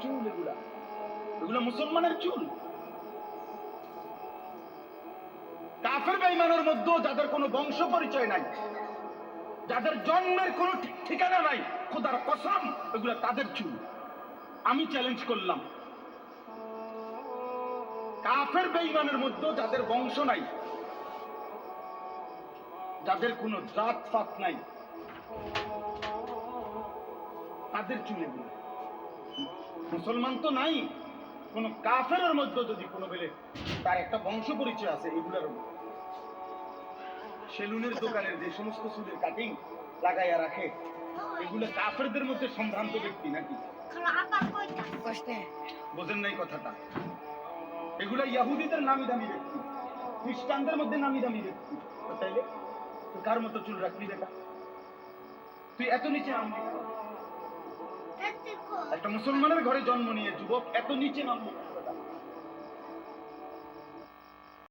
চুল এগুলা? এগুলা মুসলমানের চুল? কাফের বেঈমানের মধ্যে যাদের কোনো বংশ পরিচয় নাই, যাদের জন্মের কোনো ঠিকানা নাই, খোদার কসম এগুলা তাদের চুল। আমি চ্যালেঞ্জ করলাম, কাফের বেঈমানের মধ্যে যাদের বংশ নাই, যাদের কোনো জাত ফাত নাই, তাদের চুল এগুলো। মুসলমান তো নাই, কোন কাফেরের মধ্যে যদি কোনো বেলে তার একটা বংশ পরিচয় আছে, এগুলার সেলুনের দোকানের যে সমস্ত চুলের কাটিং লাগাইয়া রাখে, এগুলো কাফেরদের মধ্যে সম্ভ্রান্ত ব্যক্তি নাকি? বোঝেন নাই কথাটা? এগুলা ইহুদিদের নামি দামি ব্যক্তি, খ্রিস্টানদের মধ্যে নামি দামি ব্যক্তি। তাইলে কার মতো চুল রাখলি বেটা? তুই এত নিচে নামলি? একটা মুসলমানের ঘরে জন্ম নিয়ে যুবক এত নিচে নামলি?